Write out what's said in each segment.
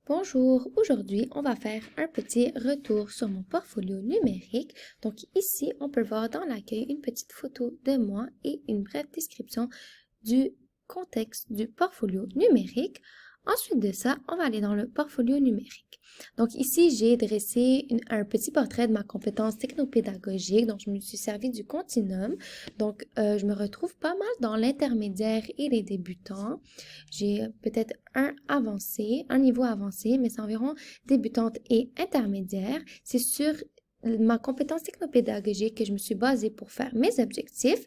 Bonjour, aujourd'hui on va faire un petit retour sur mon portfolio numérique. Donc ici on peut voir dans l'accueil une petite photo de moi et une brève description du contexte du portfolio numérique. Ensuite de ça, on va aller dans le portfolio numérique. Donc ici, j'ai dressé un petit portrait de ma compétence technopédagogique. Donc je me suis servi du continuum. Donc je me retrouve pas mal dans l'intermédiaire et les débutants. J'ai peut-être un niveau avancé, mais c'est environ débutante et intermédiaire. C'est sur ma compétence technopédagogique que je me suis basée pour faire mes objectifs.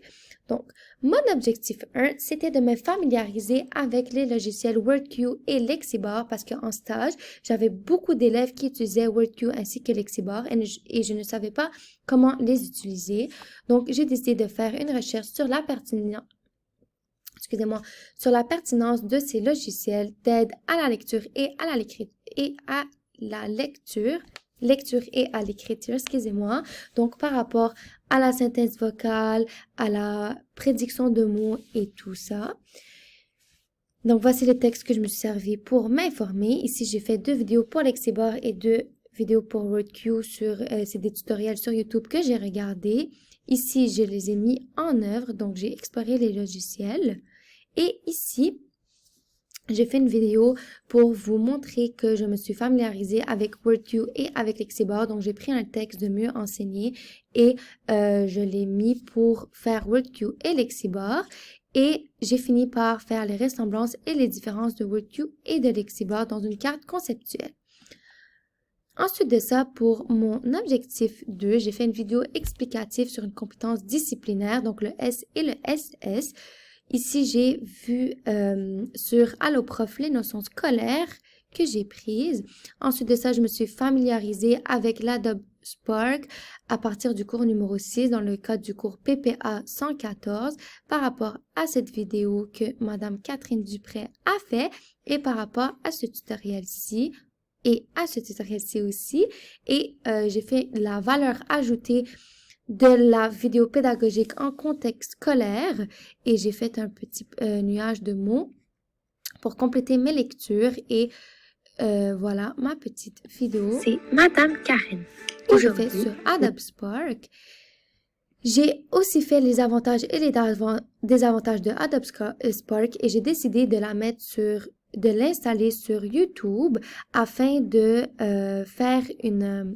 Donc, mon objectif 1, c'était de me familiariser avec les logiciels WordQ et Lexibar parce qu'en stage, j'avais beaucoup d'élèves qui utilisaient WordQ ainsi que Lexibar et je ne savais pas comment les utiliser. Donc, j'ai décidé de faire une recherche sur la pertinence de ces logiciels d'aide à la lecture et à l'écriture, excusez-moi. Donc, par rapport à la synthèse vocale, à la prédiction de mots et tout ça. Donc, voici le texte que je me suis servi pour m'informer. Ici, j'ai fait 2 vidéos pour Lexibar et 2 vidéos pour WordQ c'est des tutoriels sur YouTube que j'ai regardés. Ici, je les ai mis en œuvre, donc j'ai exploré les logiciels. Et ici, j'ai fait une vidéo pour vous montrer que je me suis familiarisée avec WordQ et avec Lexibar. Donc, j'ai pris un texte de mieux enseigner et je l'ai mis pour faire WordQ et Lexibar. Et j'ai fini par faire les ressemblances et les différences de WordQ et de Lexibar dans une carte conceptuelle. Ensuite de ça, pour mon objectif 2, j'ai fait une vidéo explicative sur une compétence disciplinaire, donc le S et le SS. Ici, j'ai vu sur Alloprof les notions scolaires que j'ai prises. Ensuite de ça, je me suis familiarisée avec l'Adobe Spark à partir du cours numéro 6 dans le cadre du cours PPA 114 par rapport à cette vidéo que Madame Catherine Dupré a fait et par rapport à ce tutoriel-ci et à ce tutoriel-ci aussi. Et j'ai fait la valeur ajoutée de la vidéo pédagogique en contexte scolaire et j'ai fait un petit nuage de mots pour compléter mes lectures et voilà ma petite vidéo. C'est Madame Karen. Que j'ai fait sur Adobe Spark. J'ai aussi fait les avantages et les désavantages de Adobe Spark et j'ai décidé de l'installer sur YouTube afin de faire une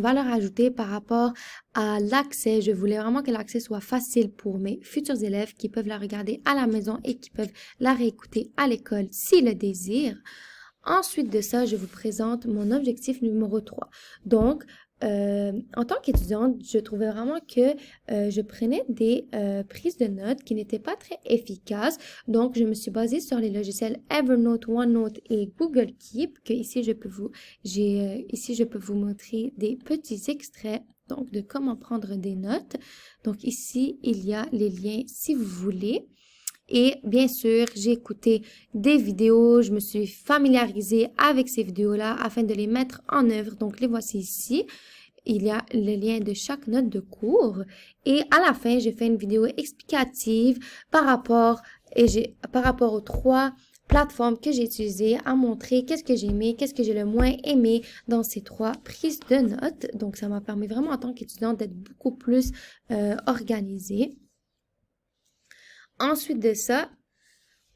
valeur ajoutée par rapport à l'accès. Je voulais vraiment que l'accès soit facile pour mes futurs élèves qui peuvent la regarder à la maison et qui peuvent la réécouter à l'école s'ils le désirent. Ensuite de ça, je vous présente mon objectif numéro 3. Donc, en tant qu'étudiante, je trouvais vraiment que je prenais des prises de notes qui n'étaient pas très efficaces. Donc, je me suis basée sur les logiciels Evernote, OneNote et Google Keep, que ici je peux vous montrer des petits extraits donc de comment prendre des notes. Donc, ici, il y a les liens si vous voulez. Et bien sûr, j'ai écouté des vidéos, je me suis familiarisée avec ces vidéos-là afin de les mettre en œuvre. Donc, les voici ici. Il y a le lien de chaque note de cours. Et à la fin, j'ai fait une vidéo explicative par rapport aux 3 plateformes que j'ai utilisées à montrer qu'est-ce que j'ai aimé, qu'est-ce que j'ai le moins aimé dans ces 3 prises de notes. Donc, ça m'a permis vraiment en tant qu'étudiante d'être beaucoup plus organisée. Ensuite de ça,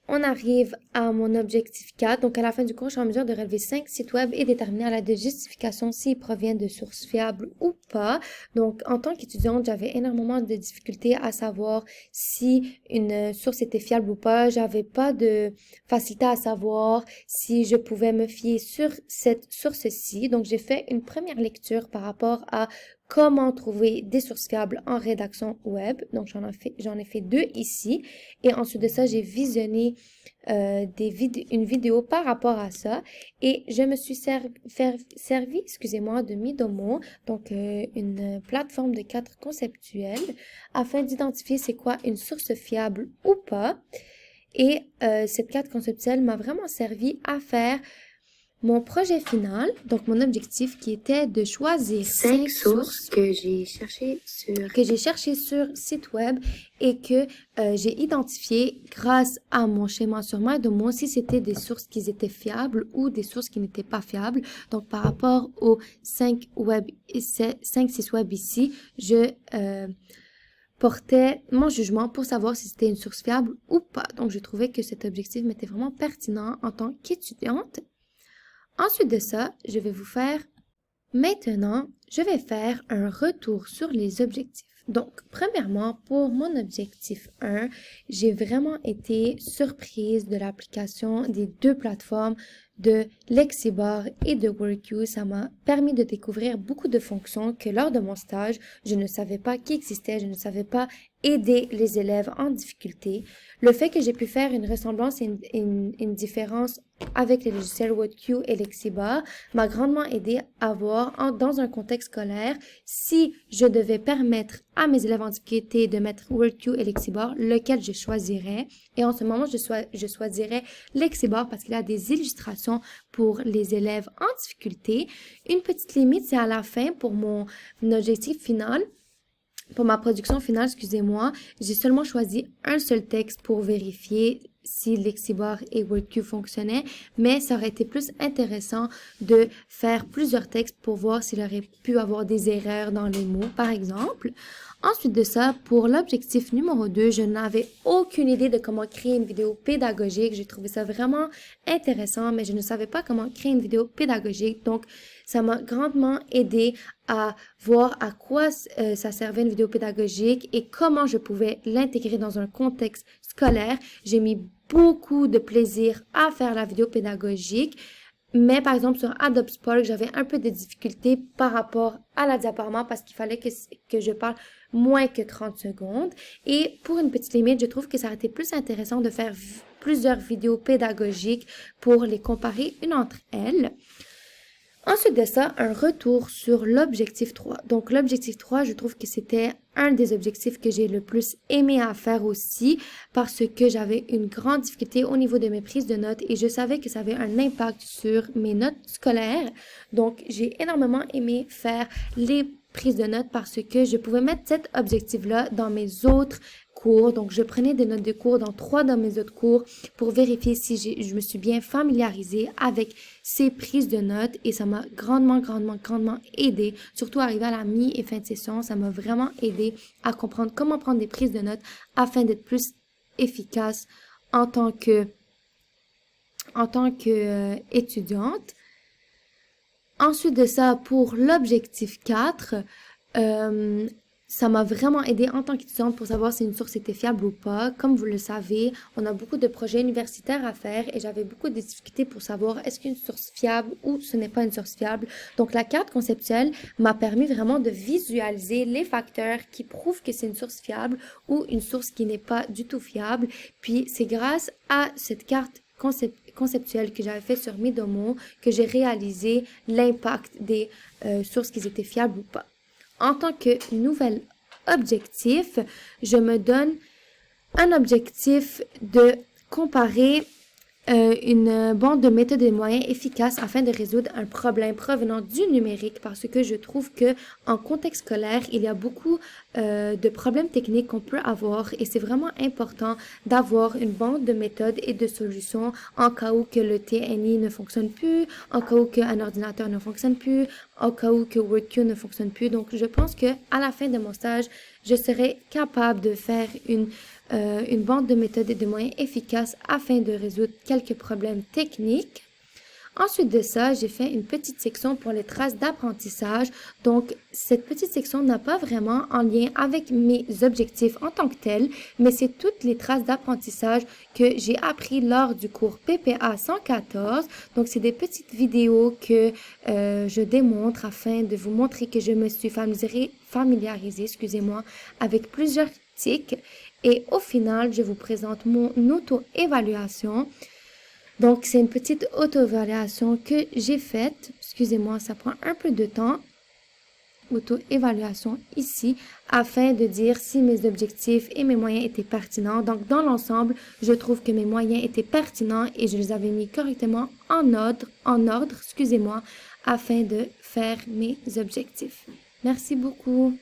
on arrive à mon objectif 4. Donc, à la fin du cours, je suis en mesure de relever 5 sites web et déterminer à l'aide de justification s'ils proviennent de sources fiables ou pas. Donc, en tant qu'étudiante, j'avais énormément de difficultés à savoir si une source était fiable ou pas. J'avais pas de facilité à savoir si je pouvais me fier sur cette source-ci. Donc, j'ai fait une première lecture par rapport à comment trouver des sources fiables en rédaction web. Donc, j'en ai fait 2 ici. Et ensuite de ça, j'ai visionné une vidéo par rapport à ça. Et je me suis servi, de Midomo, donc une plateforme de cadre conceptuel, afin d'identifier c'est quoi une source fiable ou pas. Et cette carte conceptuelle m'a vraiment servi à faire mon projet final, donc mon objectif qui était de choisir 5 sources que j'ai cherchées sur site web et que j'ai identifié grâce à mon schéma sur MyDomo si c'était des sources qui étaient fiables ou des sources qui n'étaient pas fiables. Donc, par rapport aux 5 sites web ici, je portais mon jugement pour savoir si c'était une source fiable ou pas. Donc, je trouvais que cet objectif m'était vraiment pertinent en tant qu'étudiante. Ensuite de ça, je vais faire un retour sur les objectifs. Donc, premièrement, pour mon objectif 1, j'ai vraiment été surprise de l'application des deux plateformes de Lexibar et de WorkU. Ça m'a permis de découvrir beaucoup de fonctions que lors de mon stage, je ne savais pas qui existaient, je ne savais pas aider les élèves en difficulté. Le fait que j'ai pu faire une ressemblance et une différence avec les logiciels WorkU et Lexibar m'a grandement aidé à voir dans un contexte scolaire si je devais permettre à mes élèves en difficulté de mettre WorkU et Lexibar, lequel je choisirais. Et en ce moment, je choisirais Lexibar parce qu'il a des illustrations pour les élèves en difficulté. Une petite limite, c'est à la fin pour mon objectif final. Pour ma production finale, excusez-moi, j'ai seulement choisi un seul texte pour vérifier si Lexibar et WorkU fonctionnaient, mais ça aurait été plus intéressant de faire plusieurs textes pour voir s'il aurait pu avoir des erreurs dans les mots, par exemple. Ensuite de ça, pour l'objectif numéro 2, je n'avais aucune idée de comment créer une vidéo pédagogique. J'ai trouvé ça vraiment intéressant, mais je ne savais pas comment créer une vidéo pédagogique. Donc, ça m'a grandement aidé à voir à quoi ça servait une vidéo pédagogique et comment je pouvais l'intégrer dans un contexte scolaire. J'ai mis beaucoup de plaisir à faire la vidéo pédagogique. Mais par exemple, sur Adobe Spark, j'avais un peu de difficulté par rapport à la diaporama parce qu'il fallait que je parle moins que 30 secondes. Et pour une petite limite, je trouve que ça aurait été plus intéressant de faire plusieurs vidéos pédagogiques pour les comparer une entre elles. Ensuite de ça, un retour sur l'objectif 3. Donc, l'objectif 3, je trouve que c'était un des objectifs que j'ai le plus aimé à faire aussi parce que j'avais une grande difficulté au niveau de mes prises de notes et je savais que ça avait un impact sur mes notes scolaires. Donc, j'ai énormément aimé faire les prises de notes parce que je pouvais mettre cet objectif-là dans mes autres cours. Donc, je prenais des notes de cours dans 3 de mes autres cours pour vérifier si je me suis bien familiarisée avec ces prises de notes et ça m'a grandement aidé. Surtout arrivé à la mi et fin de session, ça m'a vraiment aidé à comprendre comment prendre des prises de notes afin d'être plus efficace en tant que étudiante. Ensuite de ça, pour l'objectif 4, ça m'a vraiment aidé en tant qu'étudiante pour savoir si une source était fiable ou pas. Comme vous le savez, on a beaucoup de projets universitaires à faire et j'avais beaucoup de difficultés pour savoir est-ce qu'une source fiable ou ce n'est pas une source fiable. Donc, la carte conceptuelle m'a permis vraiment de visualiser les facteurs qui prouvent que c'est une source fiable ou une source qui n'est pas du tout fiable. Puis, c'est grâce à cette carte conceptuelle que j'avais fait sur Midomo que j'ai réalisé l'impact des sources qui étaient fiables ou pas. En tant que nouvel objectif, je me donne un objectif de comparer une bande de méthodes et moyens efficaces afin de résoudre un problème provenant du numérique parce que je trouve que en contexte scolaire, il y a beaucoup de problèmes techniques qu'on peut avoir et c'est vraiment important d'avoir une bande de méthodes et de solutions en cas où que le TNI ne fonctionne plus, en cas où qu'un ordinateur ne fonctionne plus, en cas où que WorkU ne fonctionne plus. Donc, je pense que à la fin de mon stage, je serai capable de faire une bande de méthodes et de moyens efficaces afin de résoudre quelques problèmes techniques. Ensuite de ça, j'ai fait une petite section pour les traces d'apprentissage. Donc, cette petite section n'a pas vraiment en lien avec mes objectifs en tant que tels, mais c'est toutes les traces d'apprentissage que j'ai appris lors du cours PPA 114. Donc, c'est des petites vidéos que je démontre afin de vous montrer que je me suis familiarisée, avec plusieurs tics. Et au final, je vous présente mon auto-évaluation. Donc, c'est une petite auto-évaluation que j'ai faite. Excusez-moi, ça prend un peu de temps. auto-évaluation ici afin de dire si mes objectifs et mes moyens étaient pertinents. Donc, dans l'ensemble, je trouve que mes moyens étaient pertinents et je les avais mis correctement en ordre, afin de faire mes objectifs. Merci beaucoup.